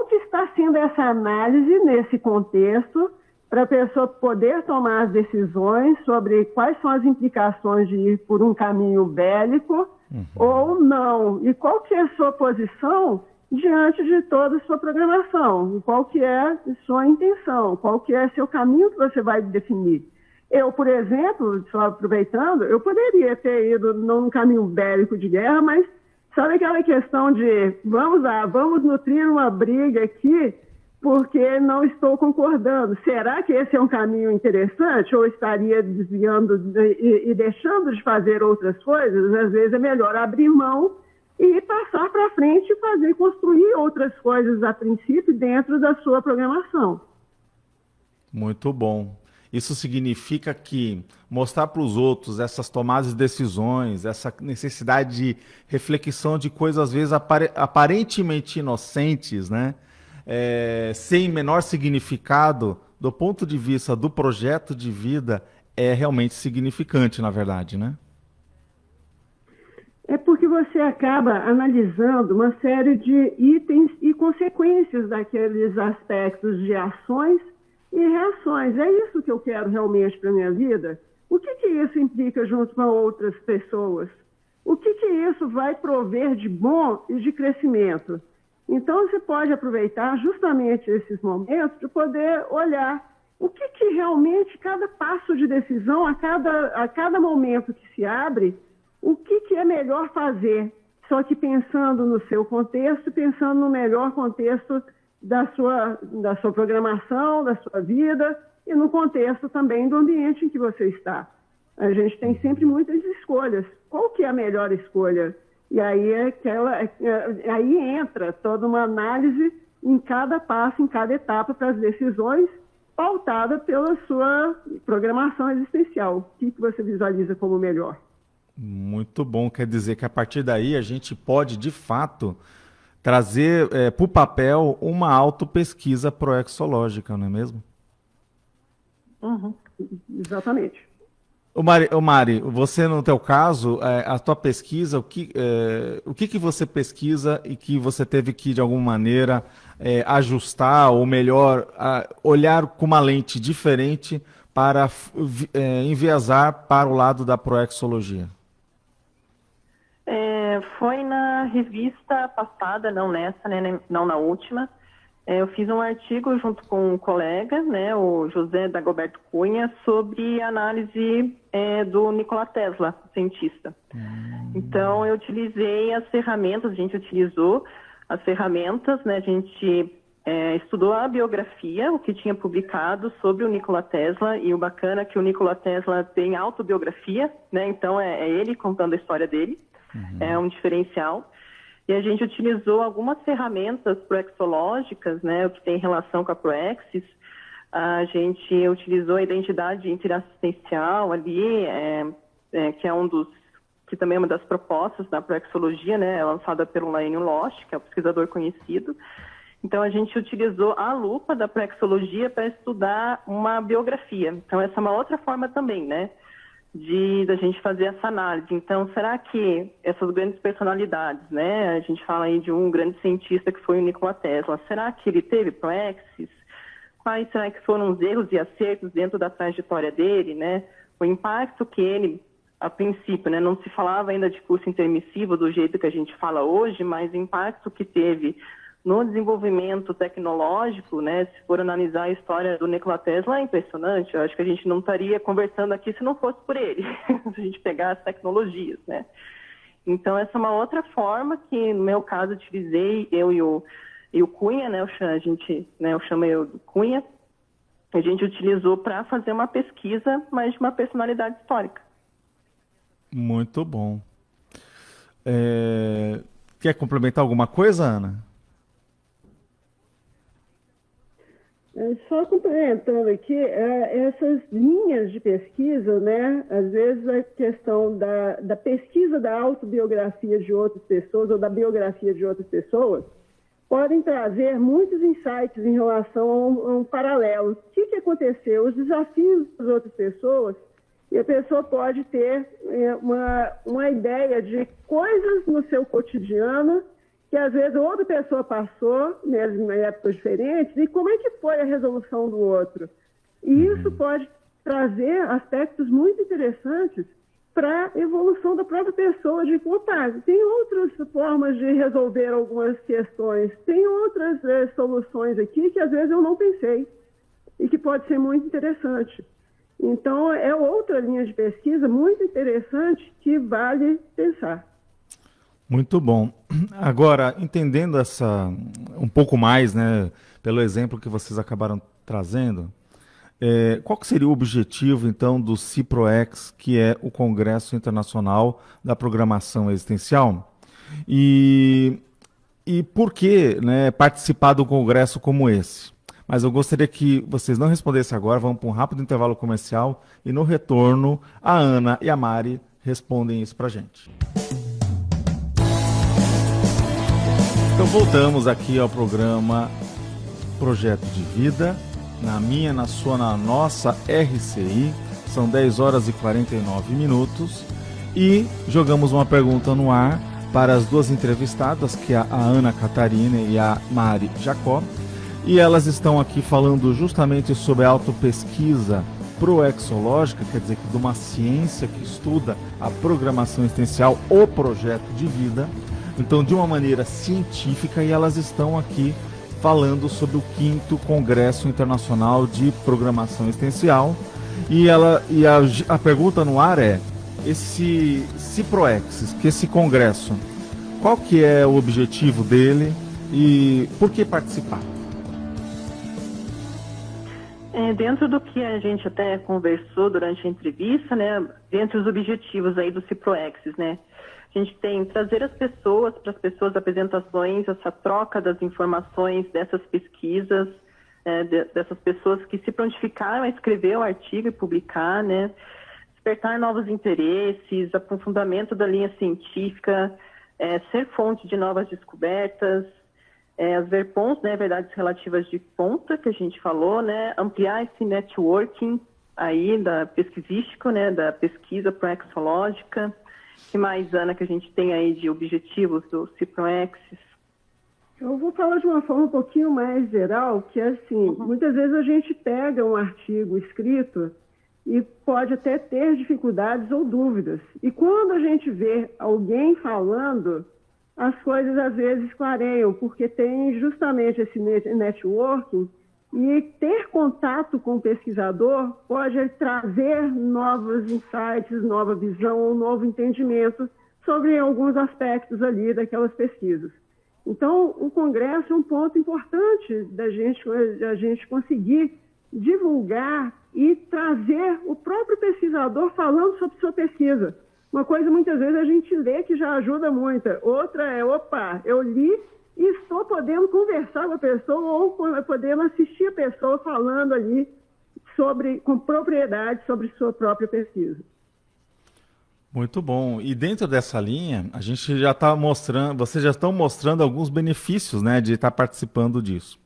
que está sendo essa análise nesse contexto para a pessoa poder tomar as decisões sobre quais são as implicações de ir por um caminho bélico ou não. E qual que é a sua posição diante de toda a sua programação? Qual que é a sua intenção? Qual que é o seu caminho que você vai definir? Eu, por exemplo, só aproveitando, eu poderia ter ido num caminho bélico de guerra, mas sabe aquela questão de vamos nutrir uma briga aqui porque não estou concordando. Será que esse é um caminho interessante ou estaria desviando e deixando de fazer outras coisas? Às vezes é melhor abrir mão e passar para frente e construir outras coisas a princípio dentro da sua programação. Muito bom. Isso significa que mostrar para os outros essas tomadas de decisões, essa necessidade de reflexão de coisas às vezes aparentemente inocentes, né? Sem menor significado, do ponto de vista do projeto de vida, é realmente significante, na verdade, né? É porque você acaba analisando uma série de itens e consequências daqueles aspectos de ações e reações. É isso que eu quero realmente para a minha vida? O que isso implica junto com outras pessoas? O que isso vai prover de bom e de crescimento? Então, você pode aproveitar justamente esses momentos de poder olhar o que realmente, cada passo de decisão, a cada momento que se abre, o que é melhor fazer, só que pensando no seu contexto, pensando no melhor contexto da sua programação, da sua vida e no contexto também do ambiente em que você está. A gente tem sempre muitas escolhas. Qual que é a melhor escolha? E aí aí entra toda uma análise em cada passo, em cada etapa para as decisões, pautada pela sua programação existencial. O que você visualiza como melhor? Muito bom. Quer dizer que a partir daí a gente pode, de fato, trazer para o papel uma autopesquisa proexológica, não é mesmo? Exatamente. Mari, você no teu caso, a tua pesquisa, o que você pesquisa e que você teve que, de alguma maneira, ajustar, ou melhor, olhar com uma lente diferente para enviesar para o lado da proexologia? Foi na revista passada, não nessa, né, não na última. Eu fiz um artigo junto com um colega, né, o José Dagoberto Cunha, sobre análise do Nikola Tesla, cientista. Então, eu utilizei as ferramentas, a gente utilizou as ferramentas, né, a gente estudou a biografia, o que tinha publicado sobre o Nikola Tesla, e o bacana é que o Nikola Tesla tem autobiografia, né, então é ele contando a história dele, é um diferencial. E a gente utilizou algumas ferramentas proexológicas, né, o que tem relação com a proexis. A gente utilizou a identidade interassistencial ali, que é que também é uma das propostas da proexologia, né, lançada pelo Laenio Losch, que é um pesquisador conhecido. Então, a gente utilizou a lupa da praxeologia para estudar uma biografia. Então, essa é uma outra forma também, né, da gente fazer essa análise. Então, será que essas grandes personalidades, né, a gente fala aí de um grande cientista que foi o Nikola Tesla, será que ele teve proexis? Quais será que foram os erros e acertos dentro da trajetória dele, né? O impacto que ele, a princípio, né, não se falava ainda de curso intermissivo do jeito que a gente fala hoje, mas o impacto que teve no desenvolvimento tecnológico, né, se for analisar a história do Nikola Tesla, é impressionante. Eu acho que a gente não estaria conversando aqui se não fosse por ele, se a gente pegar as tecnologias, né? Então, essa é uma outra forma que, no meu caso, utilizei, eu e o Cunha, né, eu chamo do Cunha, a gente utilizou para fazer uma pesquisa, mas de uma personalidade histórica. Muito bom. Quer complementar alguma coisa, Ana? Só complementando aqui, essas linhas de pesquisa, né, às vezes a questão da pesquisa da autobiografia de outras pessoas ou da biografia de outras pessoas podem trazer muitos insights em relação a um paralelo. O que aconteceu? Os desafios das outras pessoas, e a pessoa pode ter uma ideia de coisas no seu cotidiano que às vezes outra pessoa passou, mesmo em épocas diferentes, e como é que foi a resolução do outro. E isso pode trazer aspectos muito interessantes para a evolução da própria pessoa, de opa, tem outras formas de resolver algumas questões, tem outras soluções aqui que às vezes eu não pensei e que pode ser muito interessante. Então, é outra linha de pesquisa muito interessante que vale pensar. Muito bom. Agora, entendendo um pouco mais, né, pelo exemplo que vocês acabaram trazendo, qual que seria o objetivo, então, do CIPROEX, que é o Congresso Internacional da Programação Existencial? E por que, né, participar de um congresso como esse? Mas eu gostaria que vocês não respondessem agora, vamos para um rápido intervalo comercial e no retorno a Ana e a Mari respondem isso para a gente. Então voltamos aqui ao programa Projeto de Vida, na minha, na sua, na nossa RCI, são 10 horas e 49 minutos e jogamos uma pergunta no ar para as duas entrevistadas, que é a Ana Catarina e a Mari Jacó, e elas estão aqui falando justamente sobre a autopesquisa proexológica, quer dizer, de uma ciência que estuda a programação existencial, o projeto de vida, então de uma maneira científica, e elas estão aqui falando sobre o 5º Congresso Internacional de Programação Existencial, e a pergunta no ar é, esse CIPROEX, que esse congresso, qual que é o objetivo dele e por que participar? Dentro do que a gente até conversou durante a entrevista, né, dentre os objetivos aí do CIPROEX, né, a gente tem trazer para as pessoas apresentações, essa troca das informações dessas pesquisas, dessas pessoas que se prontificaram a escrever o artigo e publicar, né, despertar novos interesses, aprofundamento da linha científica, ser fonte de novas descobertas, as VERPONs, né, verdades relativas de ponta, que a gente falou, né, ampliar esse networking aí da pesquisístico, né, da pesquisa proexológica. Que mais, Ana, que a gente tem aí de objetivos do CIPROEX? Eu vou falar de uma forma um pouquinho mais geral, que é assim, muitas vezes a gente pega um artigo escrito e pode até ter dificuldades ou dúvidas. E quando a gente vê alguém falando, as coisas às vezes clareiam, porque tem justamente esse networking, e ter contato com o pesquisador pode trazer novos insights, nova visão, um novo entendimento sobre alguns aspectos ali daquelas pesquisas. Então, o congresso é um ponto importante da gente conseguir divulgar e trazer o próprio pesquisador falando sobre sua pesquisa. Uma coisa, muitas vezes, a gente lê que já ajuda muito. Outra é, eu li e estou podendo conversar com a pessoa ou podendo assistir a pessoa falando ali com propriedade sobre sua própria pesquisa. Muito bom. E dentro dessa linha, a gente já está mostrando, vocês já estão mostrando alguns benefícios, né, de estar participando disso.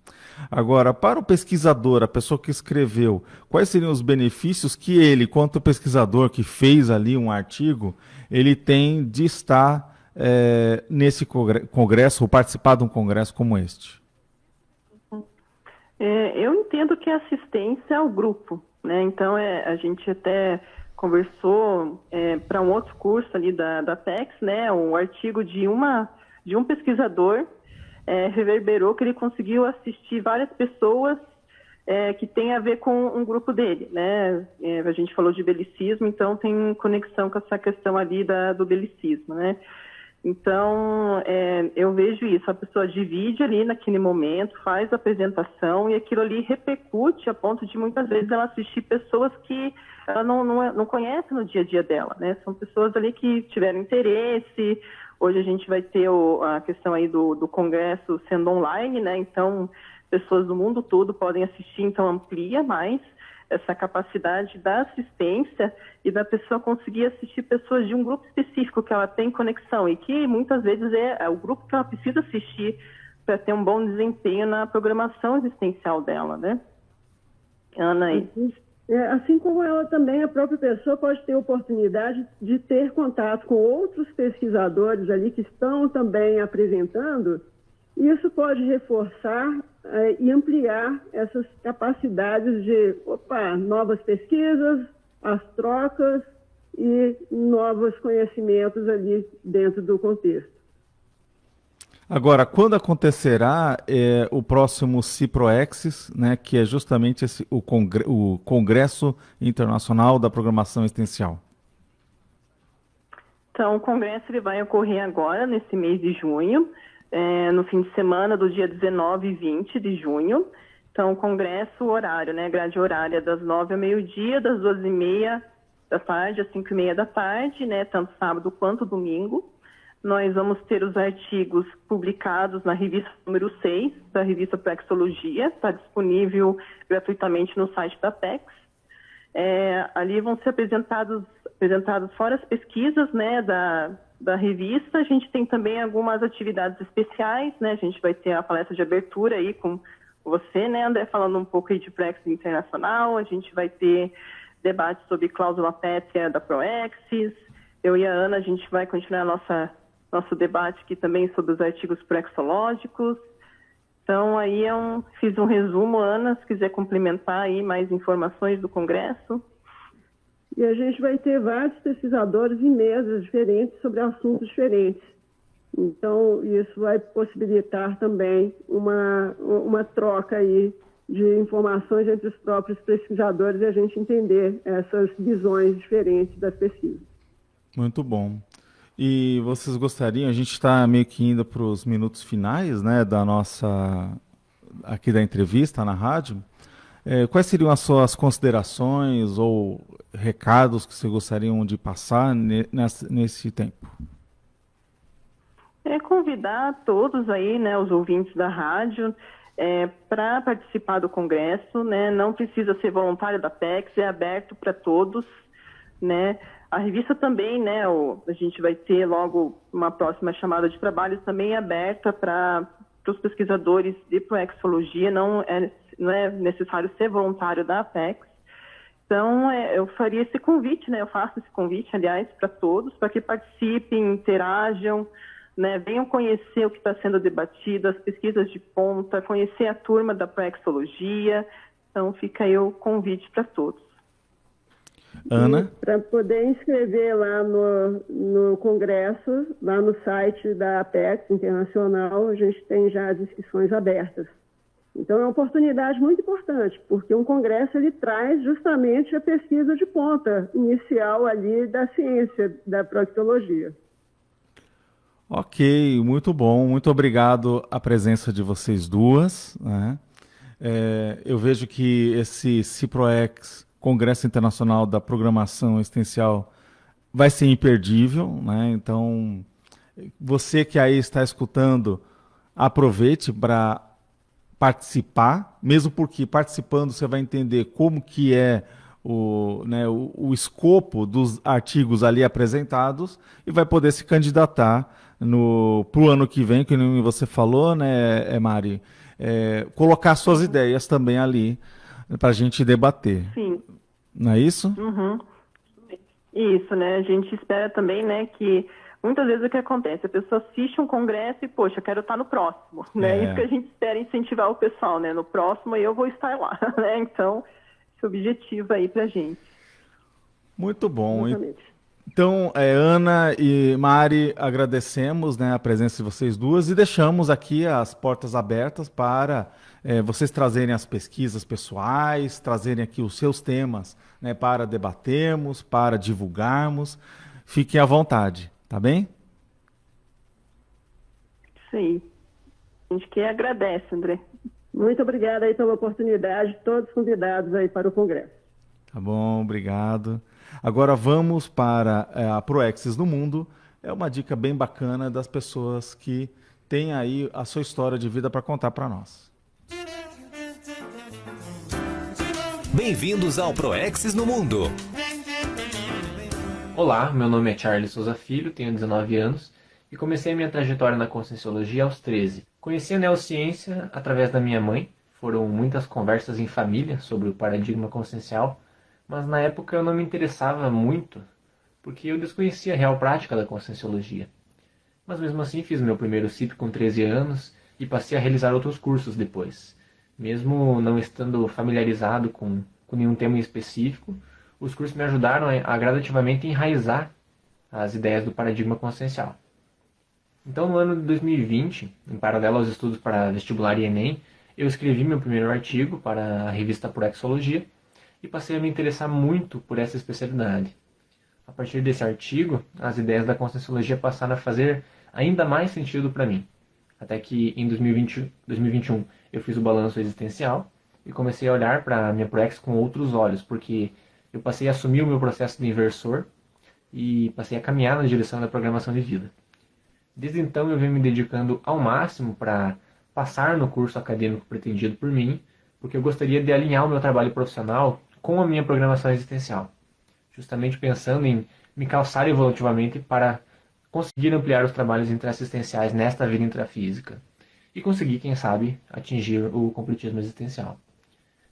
Agora, para o pesquisador, a pessoa que escreveu, quais seriam os benefícios que ele, quanto pesquisador que fez ali um artigo, ele tem de estar nesse congresso ou participar de um congresso como este? Eu entendo que a assistência ao grupo, né? Então, a gente até conversou para um outro curso ali da PEX, né? Um artigo de um pesquisador reverberou que ele conseguiu assistir várias pessoas que tem a ver com um grupo dele, né? A gente falou de belicismo, então tem conexão com essa questão ali do belicismo, né? Então, eu vejo isso, a pessoa divide ali naquele momento, faz a apresentação e aquilo ali repercute a ponto de muitas vezes ela assistir pessoas que ela não conhece no dia a dia dela, né? São pessoas ali que tiveram interesse. Hoje a gente vai ter a questão aí do congresso sendo online, né? Então, pessoas do mundo todo podem assistir, então amplia mais essa capacidade da assistência e da pessoa conseguir assistir pessoas de um grupo específico que ela tem conexão e que muitas vezes é o grupo que ela precisa assistir para ter um bom desempenho na programação existencial dela, né? Ana aí. Assim como ela também, a própria pessoa pode ter oportunidade de ter contato com outros pesquisadores ali que estão também apresentando. Isso pode reforçar e ampliar essas capacidades de novas pesquisas, as trocas e novos conhecimentos ali dentro do contexto. Agora, quando acontecerá o próximo CIPROEXIS, né, que é justamente o Congresso Internacional da Programação Existencial? Então, o congresso ele vai ocorrer agora, nesse mês de junho, no fim de semana do dia 19 e 20 de junho. Então, o congresso, horário, né, grade horária das 9 ao meio-dia, das 12h30 da tarde às 5h30 da tarde, né, tanto sábado quanto domingo. Nós vamos ter os artigos publicados na revista número 6, da revista Plexologia, está disponível gratuitamente no site da PEX. Ali vão ser apresentados fora as pesquisas, né, da revista. A gente tem também algumas atividades especiais, né? A gente vai ter a palestra de abertura aí com você, né, André, falando um pouco aí de Plex internacional. A gente vai ter debates sobre cláusula pétrea da Proexis. Eu e a Ana, a gente vai continuar nosso debate aqui também sobre os artigos plexológicos. Então, aí fiz um resumo, Ana, se quiser complementar aí mais informações do Congresso. E a gente vai ter vários pesquisadores em mesas diferentes sobre assuntos diferentes. Então, isso vai possibilitar também uma troca aí de informações entre os próprios pesquisadores e a gente entender essas visões diferentes das pesquisas. Muito bom. E vocês gostariam, a gente está meio que indo para os minutos finais, né, aqui da entrevista na rádio. Quais seriam as suas considerações ou recados que vocês gostariam de passar nesse tempo? Convidar todos aí, né, os ouvintes da rádio, para participar do congresso, né? Não precisa ser voluntário da PEX, é aberto para todos, né? A revista também, né, a gente vai ter logo uma próxima chamada de trabalhos também aberta para os pesquisadores de proexologia, não é necessário ser voluntário da Apex. Então, eu faria esse convite, né, eu faço esse convite, aliás, para todos, para que participem, interajam, né, venham conhecer o que está sendo debatido, as pesquisas de ponta, conhecer a turma da proexologia. Então, fica aí o convite para todos. Ana? Para poder inscrever lá no congresso, lá no site da Apex Internacional, a gente tem já as inscrições abertas. Então, é uma oportunidade muito importante, porque um congresso ele traz justamente a pesquisa de ponta inicial ali da ciência, da proctologia. Ok, muito bom. Muito obrigado a presença de vocês duas, né? Eu vejo que esse CIPROEX, Congresso Internacional da Programação Existencial, vai ser imperdível, né? Então, você que aí está escutando, aproveite para participar, mesmo porque participando você vai entender como que é o escopo dos artigos ali apresentados e vai poder se candidatar para o ano que vem, que nem você falou, né, Mari? Colocar suas ideias também ali para a gente debater. Sim. Não é isso? Uhum. Isso, né? A gente espera também, né, que muitas vezes o que acontece, a pessoa assiste um congresso e, poxa, eu quero estar no próximo, né? Isso que a gente espera incentivar o pessoal, né? No próximo eu vou estar lá, né? Então, esse objetivo aí pra gente. Muito bom. Exatamente. Então, Ana e Mari, agradecemos, né, a presença de vocês duas e deixamos aqui as portas abertas para vocês trazerem as pesquisas pessoais, trazerem aqui os seus temas, né, para debatermos, para divulgarmos. Fiquem à vontade, tá bem? Isso aí. A gente que agradece, André. Muito obrigada aí pela oportunidade, todos convidados aí para o Congresso. Tá bom, obrigado. Agora vamos para a Proexis no Mundo. É uma dica bem bacana das pessoas que têm aí a sua história de vida para contar para nós. Bem-vindos ao Proexis no Mundo. Olá, meu nome é Charles Souza Filho, tenho 19 anos e comecei a minha trajetória na Conscienciologia aos 13. Conheci a neurociência através da minha mãe, foram muitas conversas em família sobre o paradigma consciencial, mas na época eu não me interessava muito, porque eu desconhecia a real prática da Conscienciologia. Mas mesmo assim fiz meu primeiro CIP com 13 anos e passei a realizar outros cursos depois. Mesmo não estando familiarizado com nenhum tema em específico, os cursos me ajudaram a gradativamente enraizar as ideias do paradigma consciencial. Então, no ano de 2020, em paralelo aos estudos para vestibular e Enem, eu escrevi meu primeiro artigo para a revista Proexologia e passei a me interessar muito por essa especialidade. A partir desse artigo, as ideias da Conscienciologia passaram a fazer ainda mais sentido para mim. Até que em 2021 eu fiz o balanço existencial e comecei a olhar para a minha Proex com outros olhos, porque eu passei a assumir o meu processo de inversor e passei a caminhar na direção da programação de vida. Desde então eu venho me dedicando ao máximo para passar no curso acadêmico pretendido por mim, porque eu gostaria de alinhar o meu trabalho profissional com a minha programação existencial, justamente pensando em me calçar evolutivamente para conseguir ampliar os trabalhos intraassistenciais nesta vida intrafísica e conseguir, quem sabe, atingir o completismo existencial.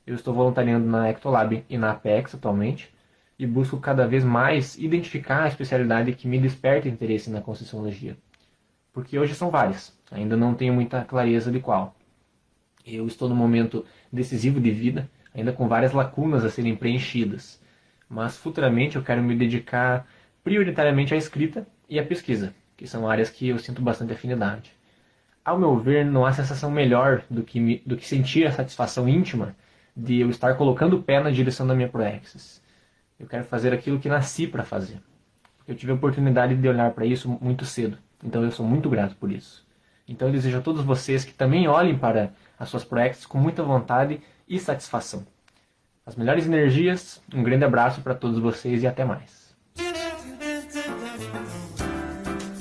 Eu estou voluntariando na Ectolab e na Apex atualmente e busco cada vez mais identificar a especialidade que me desperta interesse na Conscienciologia, porque hoje são várias, ainda não tenho muita clareza de qual. Eu estou num momento decisivo de vida, ainda com várias lacunas a serem preenchidas, mas futuramente eu quero me dedicar prioritariamente à escrita e à pesquisa, que são áreas que eu sinto bastante afinidade. Ao meu ver, não há sensação melhor do que sentir a satisfação íntima de eu estar colocando o pé na direção da minha Proexis. Eu quero fazer aquilo que nasci para fazer. Eu tive a oportunidade de olhar para isso muito cedo, então eu sou muito grato por isso. Então eu desejo a todos vocês que também olhem para as suas Proexis com muita vontade e satisfação. As melhores energias, um grande abraço para todos vocês e até mais.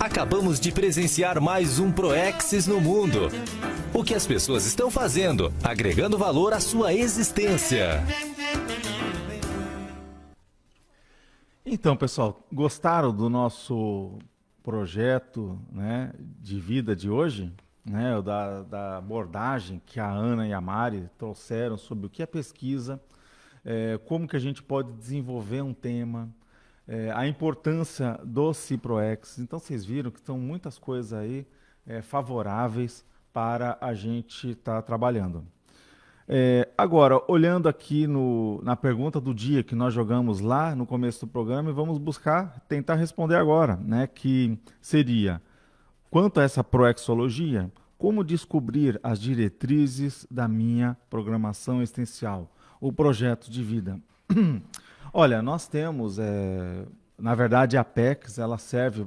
Acabamos de presenciar mais um Proexis no Mundo. O que as pessoas estão fazendo, agregando valor à sua existência. Então, pessoal, gostaram do nosso projeto, né, de vida de hoje? Né, da abordagem que a Ana e a Mari trouxeram sobre o que é pesquisa, como que a gente pode desenvolver um tema, a importância do CIPROEX. Então vocês viram que estão muitas coisas aí favoráveis para a gente estar trabalhando. Agora, olhando aqui na pergunta do dia que nós jogamos lá no começo do programa, e vamos tentar responder agora, né, que seria: quanto a essa proexologia, como descobrir as diretrizes da minha programação existencial, o projeto de vida? Olha, nós temos, na verdade, a Apex, ela serve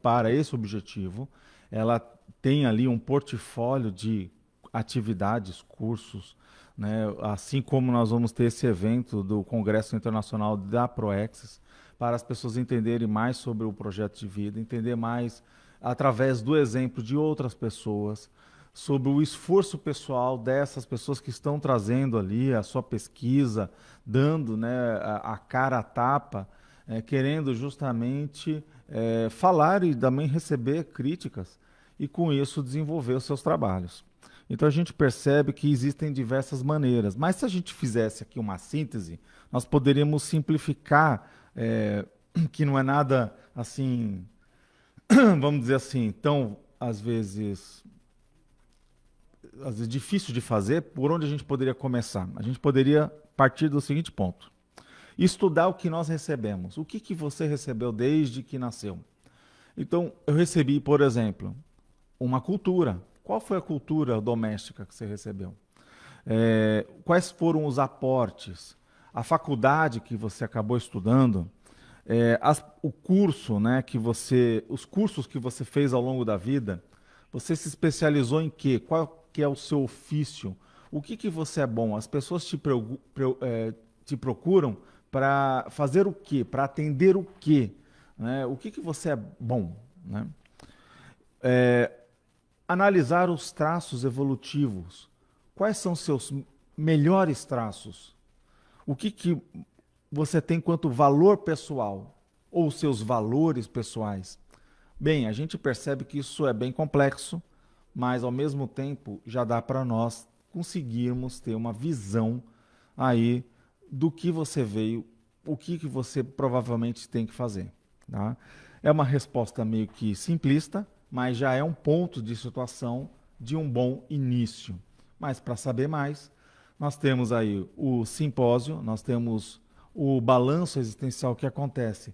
para esse objetivo. Ela tem ali um portfólio de atividades, cursos, né? Assim como nós vamos ter esse evento do Congresso Internacional da Proexis, para as pessoas entenderem mais sobre o projeto de vida, entender mais através do exemplo de outras pessoas, sobre o esforço pessoal dessas pessoas que estão trazendo ali a sua pesquisa, dando, né, a cara a tapa, querendo justamente falar e também receber críticas e com isso desenvolver os seus trabalhos. Então a gente percebe que existem diversas maneiras, mas se a gente fizesse aqui uma síntese, nós poderíamos simplificar, que não é nada assim, vamos dizer assim, tão às vezes difícil de fazer. Por onde a gente poderia começar? A gente poderia partir do seguinte ponto: estudar o que nós recebemos. O que você recebeu desde que nasceu? Então, eu recebi, por exemplo, uma cultura. Qual foi a cultura doméstica que você recebeu? Quais foram os aportes? A faculdade que você acabou estudando? O curso, né, os cursos que você fez ao longo da vida? Você se especializou em quê? Qual que é o seu ofício? O que você é bom? As pessoas te procuram para fazer o quê? Para atender o quê? Né? O que você é bom? Né? Analisar os traços evolutivos. Quais são seus melhores traços? O que você tem quanto valor pessoal? Ou seus valores pessoais? Bem, a gente percebe que isso é bem complexo, mas ao mesmo tempo já dá para nós conseguirmos ter uma visão aí do que você veio, o que você provavelmente tem que fazer. Tá? É uma resposta meio que simplista, mas já é um ponto de situação de um bom início. Mas para saber mais, nós temos aí o simpósio, nós temos o balanço existencial que acontece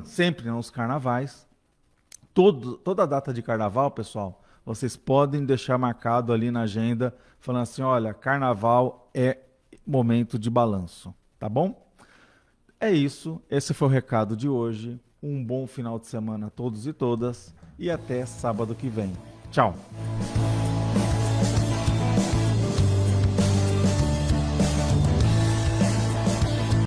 sempre nos carnavais. Toda data de carnaval, pessoal, vocês podem deixar marcado ali na agenda, falando assim, olha, carnaval é momento de balanço, tá bom? É isso, esse foi o recado de hoje. Um bom final de semana a todos e todas e até sábado que vem. Tchau!